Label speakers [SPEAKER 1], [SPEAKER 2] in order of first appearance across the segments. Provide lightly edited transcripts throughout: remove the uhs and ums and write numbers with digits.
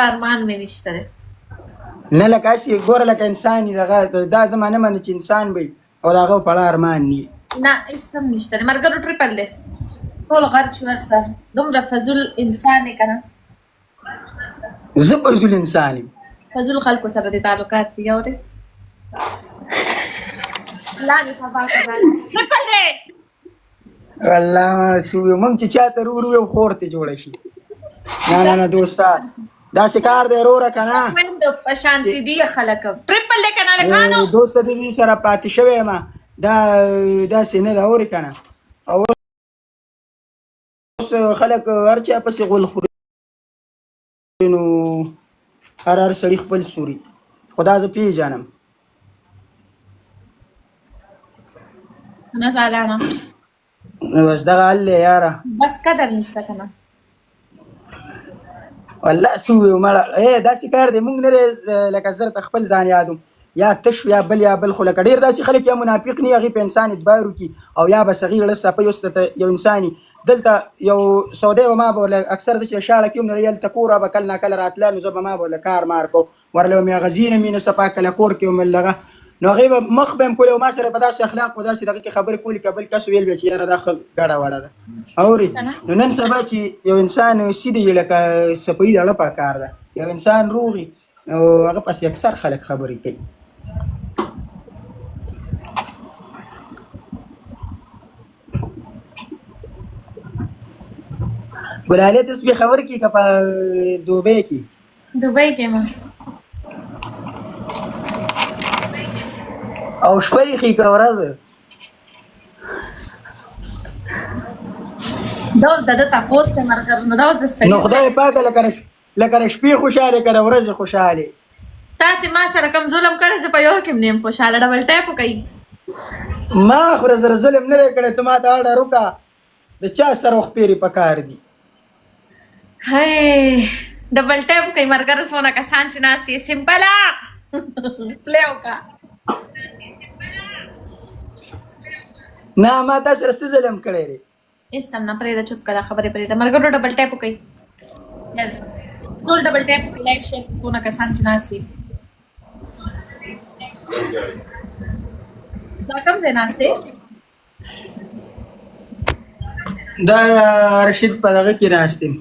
[SPEAKER 1] ارمان مې نشته دی.
[SPEAKER 2] نه لکه هسې ګوره لکه انسان یې دغه دا زمانه مني چې انسان وي او د هغه په اړه ارمان نه وي.
[SPEAKER 1] نه هېڅ هم نشته دی. ملګرو ټریپل دی. ټول غرق شو هر څه. دومره فضول انسان یې که نه.
[SPEAKER 2] زه فضول انسان یم.
[SPEAKER 1] فضول خلکو سره دې تعلقات دي اورې. الله دې تباه کړه. ټریپل دی.
[SPEAKER 2] والله مړه شو موږ چې چاته ورور ویو خور ته جوړه شي. نه دوسته داسې کار دی وروره که نه
[SPEAKER 1] خویندو په شانتي دي خلک. ټریپل دی که نه لکانو.
[SPEAKER 2] دوسته د دې سره پاتې شوی یم دا داسې نه ده اورې که نه. او اوس خلک هر چا پسې غول خوري نو هر سړي خپل سوري خو دا زه پېژنم.
[SPEAKER 1] نه سالانه
[SPEAKER 2] بس دغه حل دی یاره.
[SPEAKER 1] بس قدر نشته که نه.
[SPEAKER 2] والله څه وویو مړه داسې کار دی موږ نه دی لکه زه درته خپل ځان یادوم یا تش یا بل خو لکه ډېر داسې خلک یا منافق نه هغې په انسان اعتبار وکړي او یا به صغیر لږ څپی اوس درته یو انسان دلته یو سودی به ما به ورله اکثر زه چې شاړه کې هم نه هلته کوره به کله ناکله راتله نو زه به ما به ورله کار مار کوم ورله به مې غزینه مینه صفا کله کور کې وم دغه نو هغې به مخ به یې کولې او ما سره په داسې اخلاق او داسې دغه کې خبرې کولې که بل کس ویل به چې یاره دا ښه ګډه وړه ده اورې نو نن سبا چې یو انسان سیده یي لکه صفایي د اړه پکار ده یو انسان روغي نو هغه پسې اکثر خلک خبرې کوي. ګلالۍ ته اوس بې خبر کې که په دوبۍ کې
[SPEAKER 1] دوبۍ کې ما
[SPEAKER 2] او شپه ریخي که ورځ
[SPEAKER 1] دا اوس د ده تپوس دی ملګرو نو دا اوس د سړي
[SPEAKER 2] نو خدای پاکه لکه د شپې خوشحالې که د ورځې خوشحالې.
[SPEAKER 1] تا چې ما سره کوم ظلم کړی زه په یو کې هم نه یم خوشحاله. ډبل ټایپ وکوي.
[SPEAKER 2] ما خو سره ظلم نه دی کړی ته ما ته اډر وکړه د چا سره وخپېرې پکار دي.
[SPEAKER 1] هی ډبل ټایپ وکوي ملګرو څونه کسان چې ناست یې سمپله پلی وکړه.
[SPEAKER 2] نه ما تا سره څه ظلم کړی دی.
[SPEAKER 1] هېڅ هم نه پرېږده چوپ کړه خبرې پرېږده. ملګرو ډبل ټایپ وکوي ټول ډبل ټایپ وکوي لایف شیر کړي څونه کسان چې ناست دي. دا کوم ځای ناست دی؟
[SPEAKER 2] دا رشید په دغه کې ناست یم.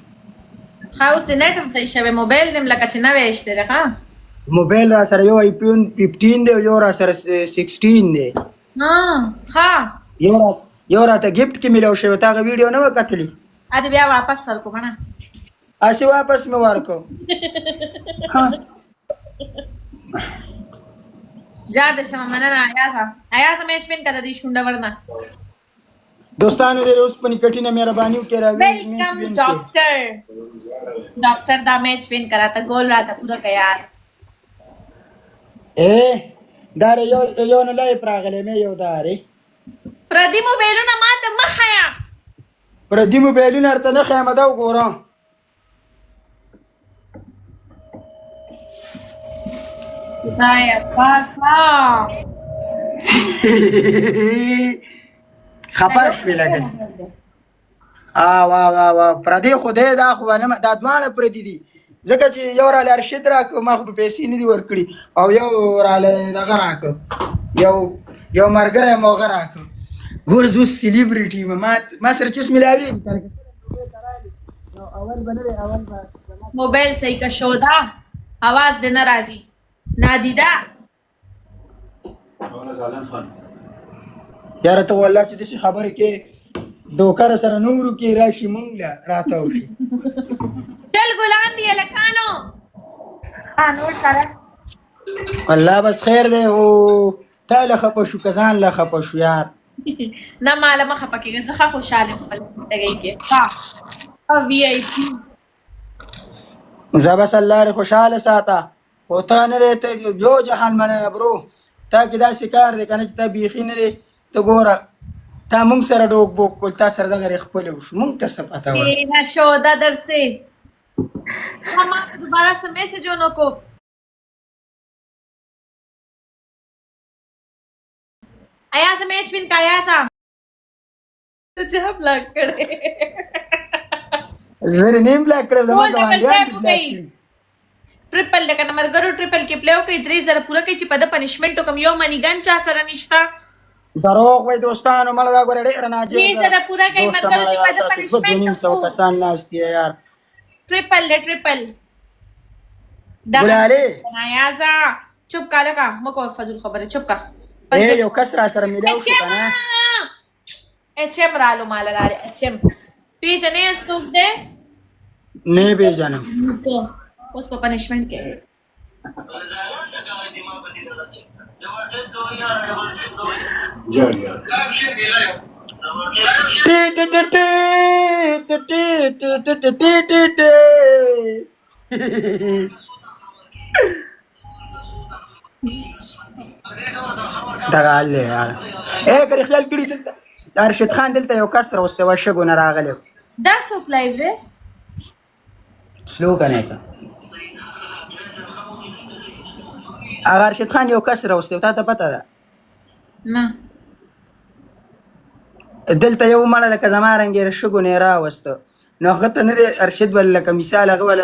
[SPEAKER 1] ښه اوس د نیټ هم صحیح شوی موبایل دې لکه چې نوی ایشتی دی ښه
[SPEAKER 2] موبایل را سره یو آیفون 15 دی یو را سره 16 دی.
[SPEAKER 1] ښه
[SPEAKER 2] یو راته ګفټ کې میلاو شوی تا هغه ویډیو نه وه کتلې؟
[SPEAKER 1] ادې بیا واپس ورکو که نه
[SPEAKER 2] هسې واپس مې ورکړو.
[SPEAKER 1] جاده شمه مننه ایازه میچ پین که د دې شونډه ورنه
[SPEAKER 2] دوستانو دې اوسپنې کټي نه مهرباني وکړئ
[SPEAKER 1] ویلکم ډاکټر دا میچ پین کراته ګول راته پوره که یار
[SPEAKER 2] دا یو نه لایف راغلی مې یو دا دی
[SPEAKER 1] پردي موبایلونه ما ته مه ښیه
[SPEAKER 2] پردي موبایلونه ورته نه ښیم دا وګوره
[SPEAKER 1] خدایه پاکه
[SPEAKER 2] خفه شوې لکه پردي خدای دا خو دا دواړه پردي دي ځکه چې یو راله ارشد راکړو ما خو په پیسې نه دي ورکړي او یو راله دغه راکړو یو ملګری یم هغه راکړو ګوره زه اوس سلیبریټي یم ما سره چې اوس میلاوېږي
[SPEAKER 1] موبایل صحیح که شوده आवाज دې نه راځي نادیده
[SPEAKER 2] یاره ته والله چې داسې خبرې کې دوکه را سره نورو کې راشي مونږ له راته وشي
[SPEAKER 1] چل ګلان دي هلکانو نور سره
[SPEAKER 2] والله بس خیر دی او تا له خفه شو که ځان له خفه شو یار
[SPEAKER 1] نه ماله مه خفه کېږه زه ښه خوشحاله یم خپل زندګۍ کې ښه وي آی پي
[SPEAKER 2] زه بس الله دې خوشحاله ساته خو ته نه دی ته یو جهان مننه برو تا کې داسې کار دی که نه چې تا بیخي نه دی ته ګوره تا مونږ سره ډوک بوک کول تا سره دغه ښکلی وشو مونږ ته څه پته وه
[SPEAKER 1] نه شوده در سے ما دوباره څه میسج ونه کو ایاسه میچ وین کا ایاسه ته چا بلاک کړې
[SPEAKER 2] زه نیم بلاک کړم زما ګاونډیان دي بلاک کړي
[SPEAKER 1] ټریپل لکه د مرګرو ټریپل کې پلی وکړئ 3000 پوره کړئ چې په د پنشمنټ وکم یو منیګن چا سره نشته
[SPEAKER 2] دروغ وای دوستانو مړه دا ګوره ډېره ناجیزه
[SPEAKER 1] 3000 پوره کړئ مرګرو چې په د پنشمنټ
[SPEAKER 2] 200 کسان ناست دي یار
[SPEAKER 1] ټریپل
[SPEAKER 2] ګلالي
[SPEAKER 1] نایازا چوپ کا لکه مکو فضول خبره چوپ کا
[SPEAKER 2] اے یو کس را سره ملاو شي کنه
[SPEAKER 1] اچم رالو مالدار اچم پیجنې سوق دې
[SPEAKER 2] نه به جانم
[SPEAKER 1] تو اوس په پنشمنٹ کې
[SPEAKER 2] دغه له یار اے کړي خیال کړي دلته ارشد خان دلته یو کس راوسته و شګو نه راغلی
[SPEAKER 1] دا څوک لایو دی
[SPEAKER 2] سلو کنه ته هغه ارشد خان یو کس راوسته تا ته پته ده
[SPEAKER 1] نه
[SPEAKER 2] دلته یو مړه لکه زما رنګې شګو نه راوسته نو هغه ته نه ارشد ول لکه مثال هغه ول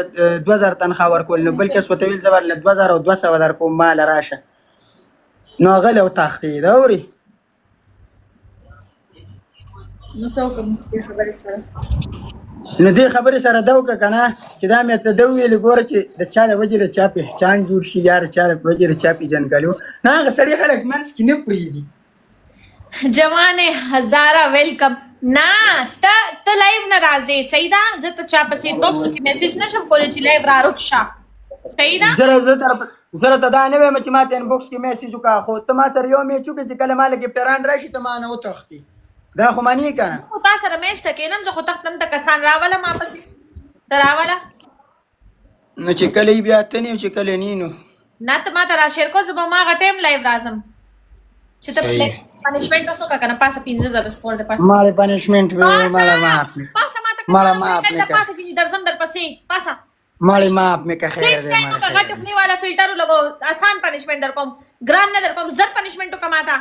[SPEAKER 2] 2000 تنخواه ورکول نو بل کس وته ویل زبر ل 2200 در کوم مال راشه نو هغه له تختی دا اوري
[SPEAKER 1] نو څوک مستي خبرې سره
[SPEAKER 2] نو دې خبرې سره دا وکړه کنه چې دا مې ته دا ویل ګوره چې د چا د وجې د چا پهچان جوړ شي یار چا د وجې د چا پیژنګلو نه هغه سړي خلک منځ کې نه پرېږدي
[SPEAKER 1] جوان هزاره ویلکم نه ته لایو نه راځې صحیح ده زه ته چا پسې باکس کې میسج نشم کولی چې لایو را رکشه صحیح ده
[SPEAKER 2] زره ته دا نه وایم چې ما ته انبوکس کې میسج وکړه خو ته ما سره یو میچ وکړې چې کله ما لږ افطاران راشي ته ما نه وتښتي دا خو معنی کنه
[SPEAKER 1] خو تا سره میچ ته کینم زه خو تختم ته کسان راوله ما پسې ته راوله
[SPEAKER 2] نو چې کله یې بیا ته نه چې کله نینو
[SPEAKER 1] نه ته ما ته را شیر کو زه به ما هغه ټایم لایو راځم چې ته پنشمنٹ وسو کا کنه پاسه 15000 سکور ده پاسه
[SPEAKER 2] مال پنشمنٹ به مال معاف
[SPEAKER 1] پاسه ما ته
[SPEAKER 2] مال معاف نه
[SPEAKER 1] پاسه کې درځم در پسې پاسه
[SPEAKER 2] مال معاف مې که خیر
[SPEAKER 1] دې سټینډ کا غټ فنی والا فلټر لګو آسان پنشمنٹ در کوم ګرام نه در کوم زر پنشمنٹ کا ماتا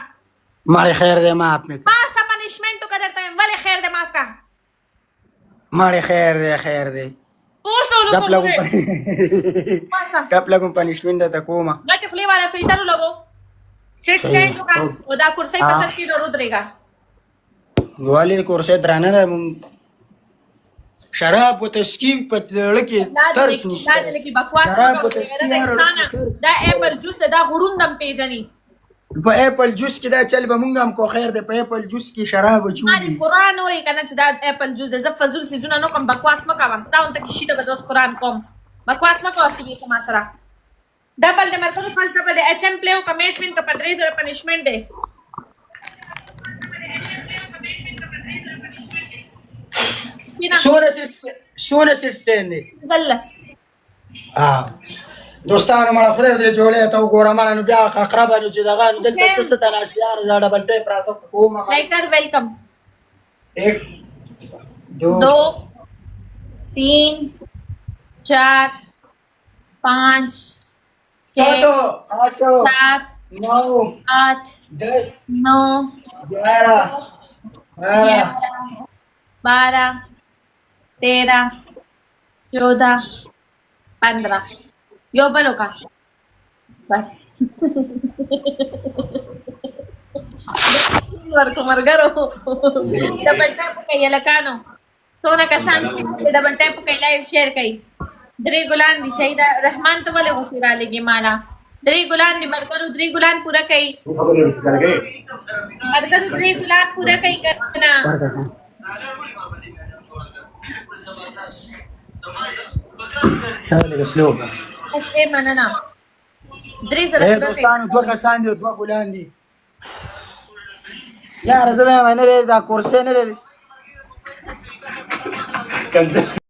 [SPEAKER 2] مال خیر دې معاف مې
[SPEAKER 1] پاسه پنشمنٹ کا درته ولی خیر دې معاف کا
[SPEAKER 2] مال خیر دې
[SPEAKER 1] پوسو
[SPEAKER 2] کپ
[SPEAKER 1] لګو
[SPEAKER 2] لګو
[SPEAKER 1] پاسه
[SPEAKER 2] کپ لګو پنشمنٹ ته کومه
[SPEAKER 1] غټ فنی والا فلټر لګو سیټ سټینډ کا ودا کرسی په سر کې ضرورت رہेगा
[SPEAKER 2] والی کورسه درانه ده شراب و تسکین په لړ ترس نشته
[SPEAKER 1] دا لکه بکواس کوي دا اپل جوس دا غړوندم پیژني
[SPEAKER 2] په اپل جوس کې دا چل به مونږ هم کو خیر ده په اپل جوس کې شراب چوي
[SPEAKER 1] ما قرآن وای کنه چې دا اپل جوس د فزول سيزونه نو کوم بکواس مکا واسطه اون ته شي د بزوس قرآن کوم بکواس مکا واسی به ما سره double number को फर्स्ट डबल एचएम प्ले का मैच विन का 15000 पनिशमेंट है
[SPEAKER 2] شونه سټ سټینډ
[SPEAKER 1] زلس
[SPEAKER 2] دوستانو مړه خدای دې جوړه ته وګوره مړه نو بیا اقربانو چې دغه دلته څه ته ناشیار را ډبل ټیپ راته کومه
[SPEAKER 1] लाइटर वेलकम
[SPEAKER 2] 1 2
[SPEAKER 1] 3 4 5
[SPEAKER 2] 7 8 9
[SPEAKER 1] 8
[SPEAKER 2] 10
[SPEAKER 1] 9
[SPEAKER 2] 11
[SPEAKER 1] 12 13 14 15 यो बोलो का बस मर गरो डबल टैप कई लकानो सोना का सांस डबल टैप कई लाइव शेयर कई दरी गुलान दी सईदा रहमान तो वाले हुसैरा लेगे माला दरी गुलान दी मरकरू दरी गुलान पूरा कई मरकरू दरी गुलान पूरा कई करना
[SPEAKER 2] هذا اسلوب
[SPEAKER 1] ऐसे मनना दरी
[SPEAKER 2] ايه
[SPEAKER 1] जरा पूरा
[SPEAKER 2] دوستانو دوه کسان دي دوه ګلان دي یار زما نه لري دا کورسه نه لري